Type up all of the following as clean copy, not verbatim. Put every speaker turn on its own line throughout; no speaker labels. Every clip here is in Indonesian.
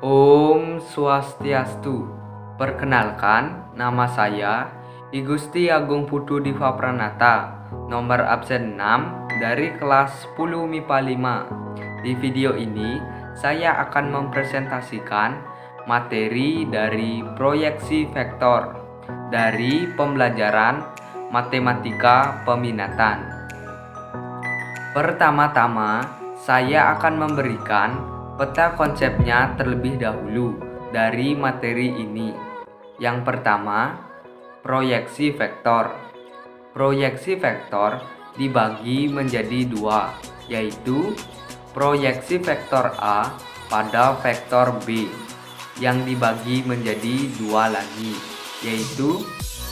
Om Swastiastu. Perkenalkan, nama saya I Gusti Agung Putu Diva Pranata, nomor absen 6 dari kelas 10 MIPA 5. Di video ini, saya akan mempresentasikan materi dari proyeksi vektor dari pembelajaran matematika peminatan. Pertama-tama, saya akan memberikan peta konsepnya terlebih dahulu dari materi ini. Yang pertama, proyeksi vektor. Proyeksi vektor dibagi menjadi dua, yaitu proyeksi vektor A pada vektor B yang dibagi menjadi dua lagi, yaitu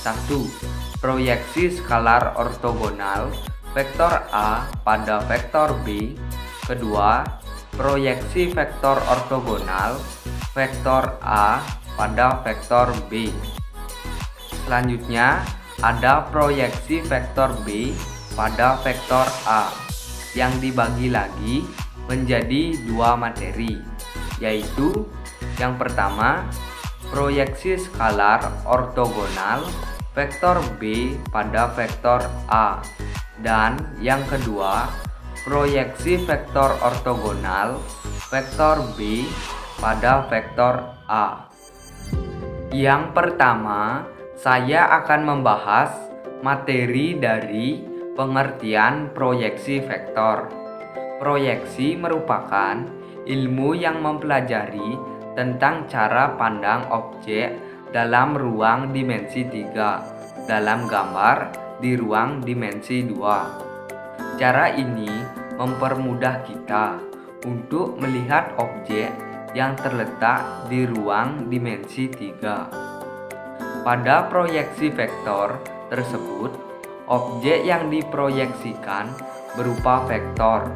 1. Proyeksi skalar ortogonal vektor A pada vektor B. Kedua, proyeksi vektor ortogonal vektor A pada vektor B. Selanjutnya, ada proyeksi vektor B pada vektor A yang dibagi lagi menjadi dua materi, yaitu yang pertama, proyeksi skalar ortogonal vektor B pada vektor A, dan yang kedua, proyeksi vektor ortogonal vektor B pada vektor A. Yang pertama, saya akan membahas materi dari pengertian proyeksi vektor. Proyeksi merupakan ilmu yang mempelajari tentang cara pandang objek dalam ruang dimensi 3, dalam gambar di ruang dimensi 2. Cara ini mempermudah kita untuk melihat objek yang terletak di ruang dimensi 3. Pada proyeksi vektor tersebut, objek yang diproyeksikan berupa vektor,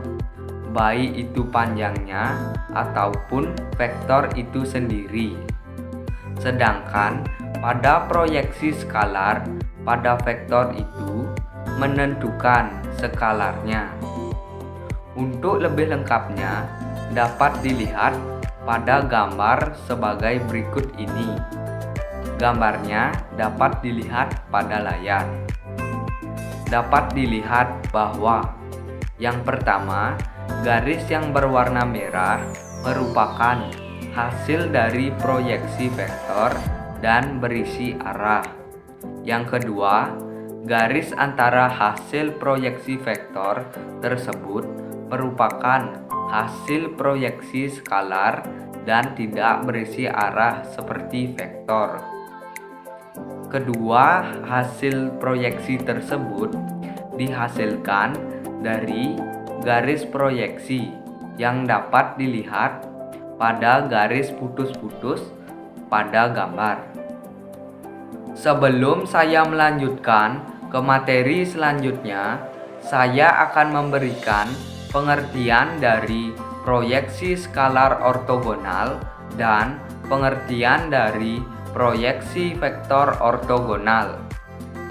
baik itu panjangnya ataupun vektor itu sendiri. Sedangkan pada proyeksi skalar, pada vektor itu menentukan skalarnya. Untuk lebih lengkapnya, dapat dilihat pada gambar sebagai berikut ini. Gambarnya dapat dilihat pada layar. Dapat dilihat bahwa yang pertama, garis yang berwarna merah merupakan hasil dari proyeksi vektor dan berisi arah. Yang kedua, garis antara hasil proyeksi vektor tersebut merupakan hasil proyeksi skalar dan tidak berisi arah seperti vektor. Kedua, hasil proyeksi tersebut dihasilkan dari garis proyeksi yang dapat dilihat pada garis putus-putus pada gambar. Sebelum saya melanjutkan ke materi selanjutnya, saya akan memberikan pengertian dari proyeksi skalar ortogonal dan pengertian dari proyeksi vektor ortogonal.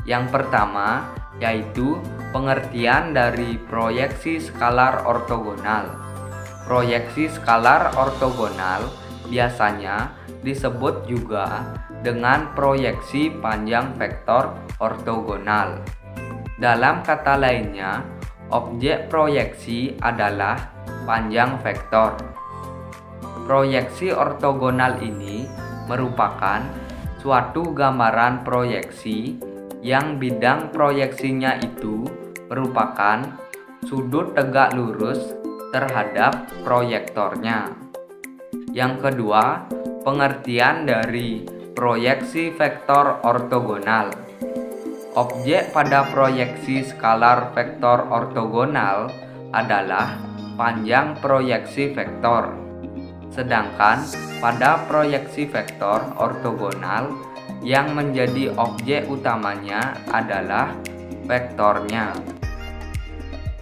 Yang pertama, yaitu pengertian dari proyeksi skalar ortogonal. Proyeksi skalar ortogonal biasanya disebut juga dengan proyeksi panjang vektor ortogonal. Dalam kata lainnya, objek proyeksi adalah panjang vektor. Proyeksi ortogonal ini merupakan suatu gambaran proyeksi yang bidang proyeksinya itu merupakan sudut tegak lurus terhadap proyektornya. Yang kedua, pengertian dari proyeksi vektor ortogonal. Objek pada proyeksi skalar vektor ortogonal adalah panjang proyeksi vektor. Sedangkan pada proyeksi vektor ortogonal, yang menjadi objek utamanya adalah vektornya.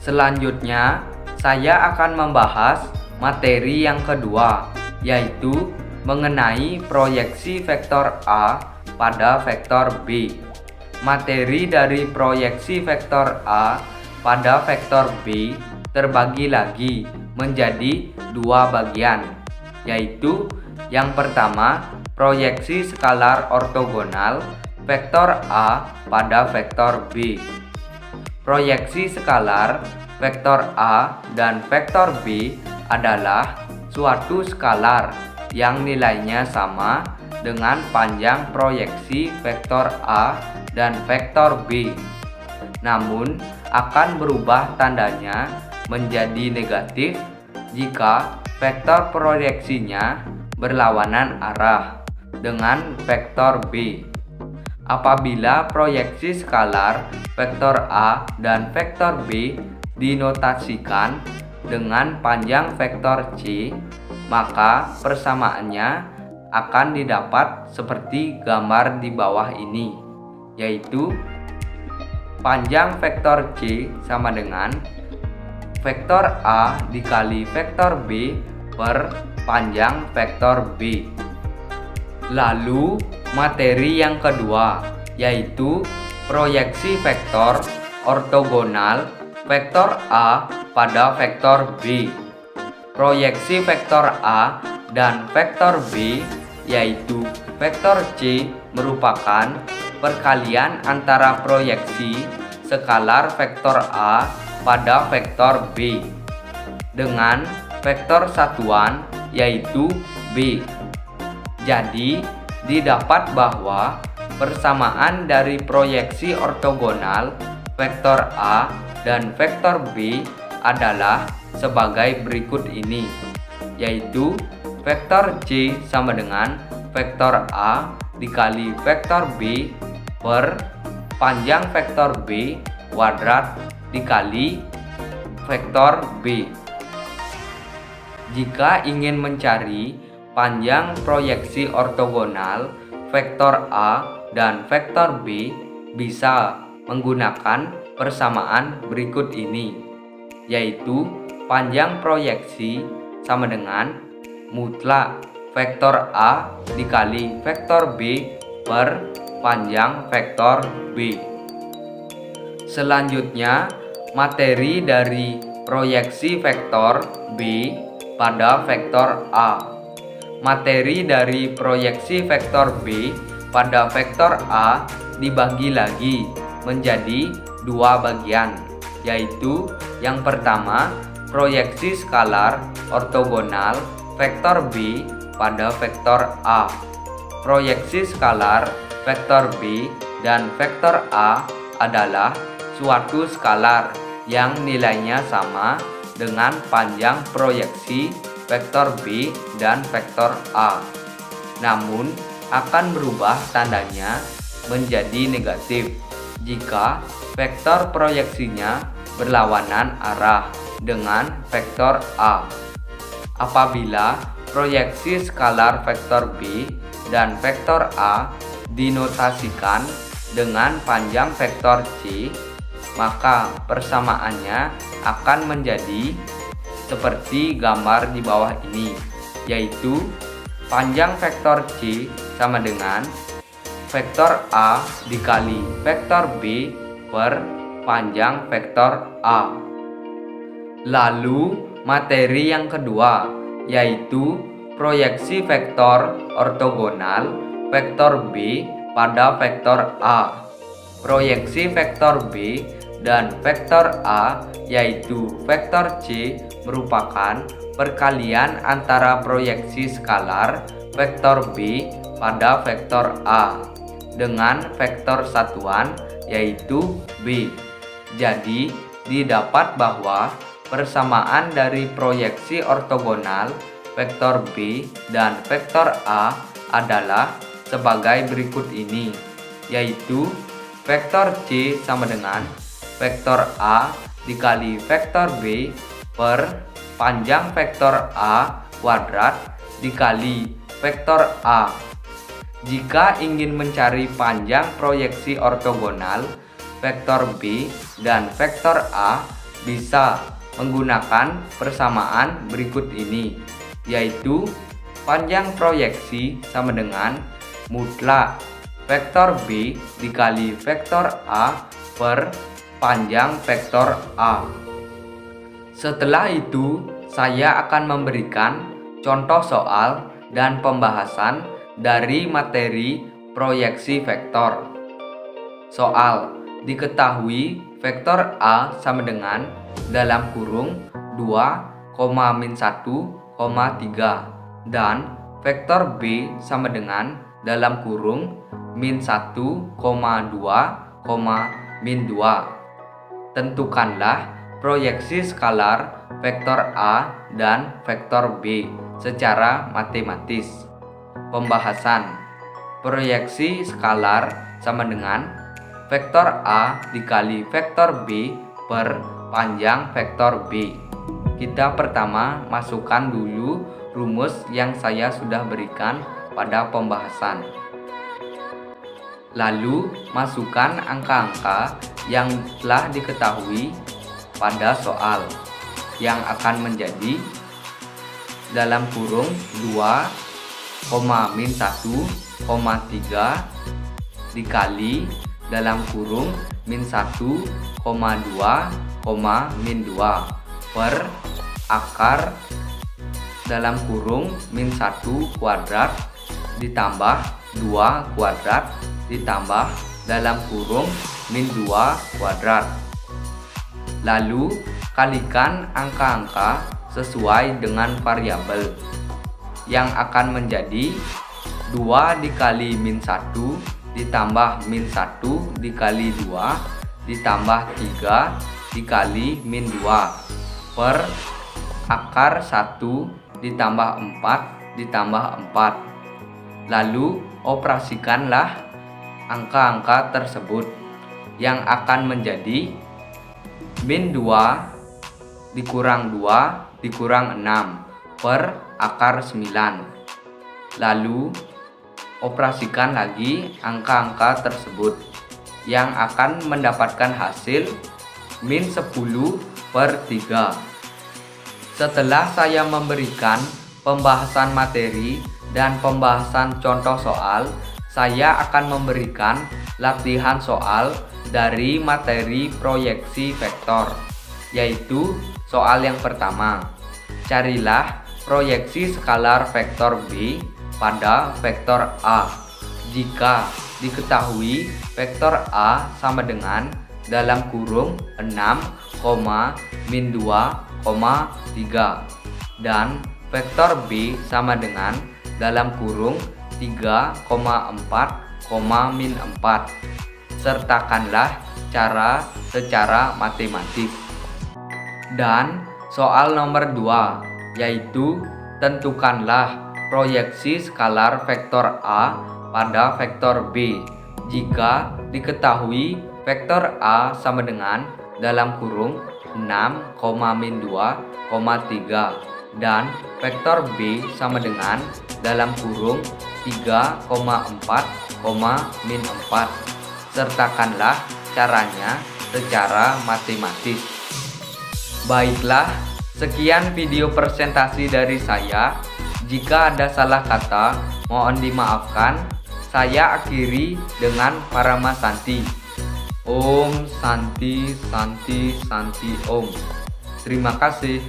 Selanjutnya, saya akan membahas materi yang kedua, yaitu mengenai proyeksi vektor A pada vektor B. Materi dari proyeksi vektor A pada vektor B terbagi lagi menjadi dua bagian, yaitu yang pertama proyeksi skalar ortogonal vektor A pada vektor B. Proyeksi skalar vektor A dan vektor B adalah suatu skalar yang nilainya sama dengan panjang proyeksi vektor A dan vektor B. Namun akan berubah tandanya menjadi negatif jika vektor proyeksinya berlawanan arah dengan vektor B. Apabila proyeksi skalar vektor A dan vektor B dinotasikan dengan panjang vektor C, maka persamaannya akan didapat seperti gambar di bawah ini, yaitu panjang vektor C sama dengan vektor A dikali vektor B per panjang vektor B. Lalu materi yang kedua, yaitu proyeksi vektor ortogonal vektor A pada vektor B. Proyeksi vektor A dan vektor B, yaitu vektor C, merupakan perkalian antara proyeksi skalar vektor A pada vektor B dengan vektor satuan, yaitu B. Jadi, didapat bahwa persamaan dari proyeksi ortogonal vektor A dan vektor B adalah sebagai berikut ini, yaitu vektor C sama dengan vektor A dikali vektor B per panjang vektor B kuadrat dikali vektor B. Jika ingin mencari panjang proyeksi ortogonal vektor A dan vektor B, bisa menggunakan persamaan berikut ini, yaitu panjang proyeksi sama dengan mutlak vektor A dikali vektor B per panjang vektor B. Selanjutnya, materi dari proyeksi vektor B pada vektor A. Materi dari proyeksi vektor B pada vektor A dibagi lagi menjadi dua bagian, yaitu yang pertama proyeksi skalar ortogonal vektor B pada vektor A. Proyeksi skalar vektor B dan vektor A adalah suatu skalar yang nilainya sama dengan panjang proyeksi vektor B dan vektor A. Namun akan berubah tandanya menjadi negatif jika vektor proyeksinya berlawanan arah dengan vektor A. Apabila proyeksi skalar vektor B dan vektor A dinotasikan dengan panjang vektor C, maka persamaannya akan menjadi seperti gambar di bawah ini, yaitu panjang vektor C sama dengan vektor A dikali vektor B per panjang vektor A. Lalu materi yang kedua, yaitu proyeksi vektor ortogonal vektor B pada vektor A. Proyeksi vektor B dan vektor A, yaitu vektor C, merupakan perkalian antara proyeksi skalar vektor B pada vektor A dengan vektor satuan, yaitu B. Jadi, didapat bahwa persamaan dari proyeksi ortogonal vektor B dan vektor A adalah sebagai berikut ini, yaitu vektor C sama dengan vektor A dikali vektor B per panjang vektor A kuadrat dikali vektor A. Jika ingin mencari panjang proyeksi ortogonal vektor B dan vektor A, bisa menggunakan persamaan berikut ini, yaitu panjang proyeksi sama dengan mutlak vektor B dikali vektor A per panjang vektor A. Setelah itu, saya akan memberikan contoh soal, dan pembahasan dari materi proyeksi vektor. Soal: diketahui vektor A sama dengan dalam kurung 2, min 1, 3 dan vektor B sama dengan dalam kurung min 1, 2, min 2. Tentukanlah proyeksi skalar vektor A dan vektor B secara matematis. Pembahasan: proyeksi skalar sama dengan vektor A dikali vektor B per panjang vektor B. Kita pertama masukkan dulu rumus yang saya sudah berikan pada pembahasan. Lalu masukkan angka-angka yang telah diketahui pada soal, yang akan menjadi dalam kurung 2, min 1, 3 dikali dalam kurung min 1, 2, min 2 per akar dalam kurung min 1 kuadrat ditambah 2 kuadrat ditambah dalam kurung min 2 kuadrat. Lalu kalikan angka-angka sesuai dengan variabel, yang akan menjadi 2 dikali min 1 ditambah min 1 dikali 2 ditambah 3 dikali min 2 per akar 1 ditambah 4 ditambah 4. Lalu operasikanlah angka-angka tersebut, yang akan menjadi min 2 dikurang 2 dikurang 6 per akar 9. Lalu operasikan lagi angka-angka tersebut, yang akan mendapatkan hasil min 10 per 3. Setelah saya memberikan pembahasan materi dan pembahasan contoh soal, saya akan memberikan latihan soal dari materi proyeksi vektor, yaitu soal yang pertama. Carilah proyeksi skalar vektor B pada vektor A jika diketahui vektor A sama dengan dalam kurung 6, min 2, 3 dan vektor B sama dengan dalam kurung 3, 4, min 4. Sertakanlah cara secara matematis. Dan soal nomor 2, yaitu tentukanlah proyeksi skalar vektor A pada vektor B jika diketahui vektor A sama dengan dalam kurung 6, min 2, 3 dan vektor B sama dengan dalam kurung 3, 4, min 4. Sertakanlah caranya secara matematis. Baiklah, sekian video presentasi dari saya. Jika ada salah kata, mohon dimaafkan. Saya akhiri dengan Paramasanti. Om Santi Santi Santi Om. Terima kasih.